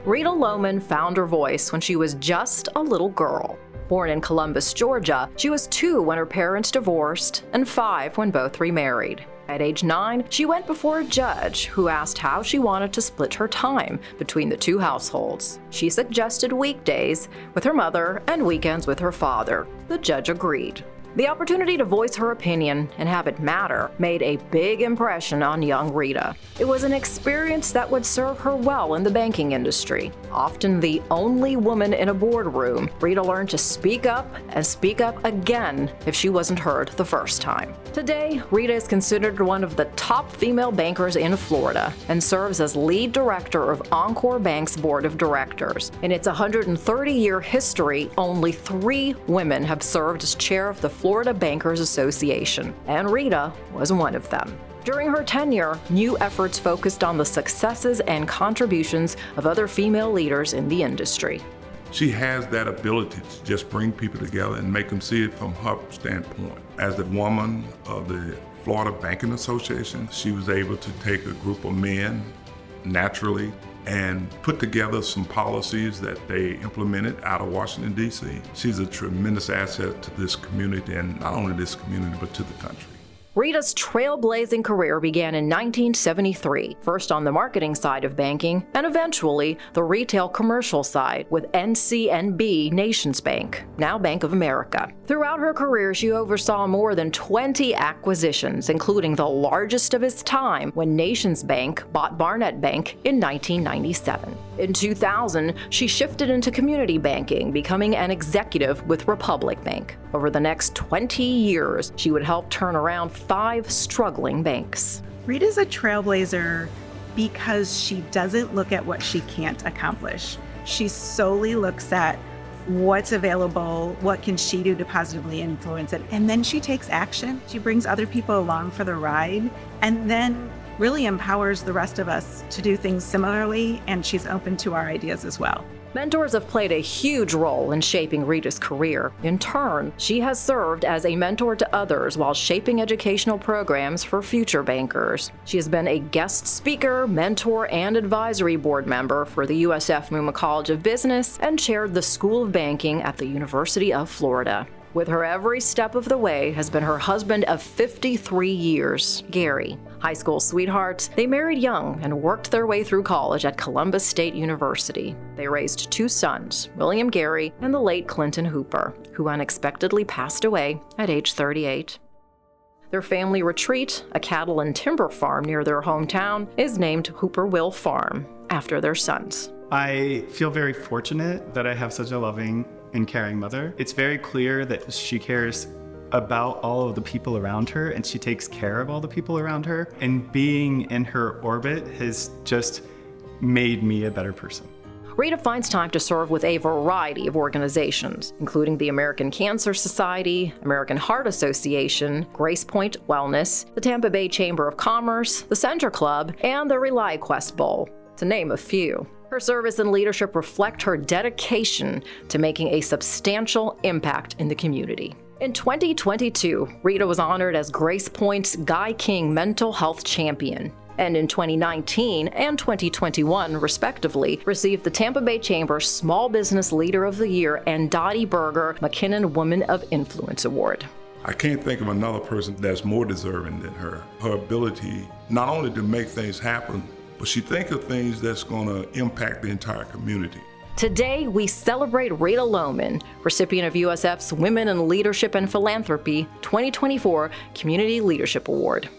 Rita Lowman found her voice when she was just a little girl. Born in Columbus, Georgia, she was 2 when her parents divorced and 5 when both remarried. At age 9, she went before a judge who asked how she wanted to split her time between the 2 households. She suggested weekdays with her mother and weekends with her father. The judge agreed. The opportunity to voice her opinion and have it matter made a big impression on young Rita. It was an experience that would serve her well in the banking industry. Often the only woman in a boardroom, Rita learned to speak up and speak up again if she wasn't heard the first time. Today, Rita is considered one of the top female bankers in Florida and serves as lead director of Encore Bank's board of directors. In its 130-year history, only 3 women have served as chair of the Florida Bankers Association, and Rita was one of them. During her tenure, new efforts focused on the successes and contributions of other female leaders in the industry. She has that ability to just bring people together and make them see it from her standpoint. As the woman of the Florida Banking Association, she was able to take a group of men naturally and put together some policies that they implemented out of Washington, D.C. She's a tremendous asset to this community, and not only this community, but to the country. Rita's trailblazing career began in 1973, first on the marketing side of banking, and eventually the retail commercial side with NCNB Nations Bank, now Bank of America. Throughout her career, she oversaw more than 20 acquisitions, including the largest of its time when Nations Bank bought Barnett Bank in 1997. In 2000, she shifted into community banking, becoming an executive with Republic Bank. Over the next 20 years, she would help turn around 5 struggling banks. Rita's a trailblazer because she doesn't look at what she can't accomplish. She solely looks at what's available, what can she do to positively influence it, and then she takes action. She brings other people along for the ride, and then really empowers the rest of us to do things similarly, and she's open to our ideas as well. Mentors have played a huge role in shaping Rita's career. In turn, she has served as a mentor to others while shaping educational programs for future bankers. She has been a guest speaker, mentor, and advisory board member for the USF Muma College of Business and chaired the School of Banking at the University of Florida. With her every step of the way has been her husband of 53 years, Gary. High school sweethearts, they married young and worked their way through college at Columbus State University. They raised 2 sons, William Gary and the late Clinton Hooper, who unexpectedly passed away at age 38. Their family retreat, a cattle and timber farm near their hometown, is named Hooper Will Farm, after their sons. I feel very fortunate that I have such a loving and caring mother. It's very clear that she cares about all of the people around her, and she takes care of all the people around her. And being in her orbit has just made me a better person. Rita finds time to serve with a variety of organizations, including the American Cancer Society, American Heart Association, Grace Point Wellness, the Tampa Bay Chamber of Commerce, the Center Club, and the ReliQuest Bowl, to name a few. Her service and leadership reflect her dedication to making a substantial impact in the community. In 2022, Rita was honored as Grace Point's Guy King Mental Health Champion, and in 2019 and 2021, respectively, received the Tampa Bay Chamber Small Business Leader of the Year and Dottie Berger McKinnon Woman of Influence Award. I can't think of another person that's more deserving than her. Her ability not only to make things happen, but she thinks of things that's going to impact the entire community. Today, we celebrate Rita Lowman, recipient of USF's Women in Leadership and Philanthropy 2024 Community Leadership Award.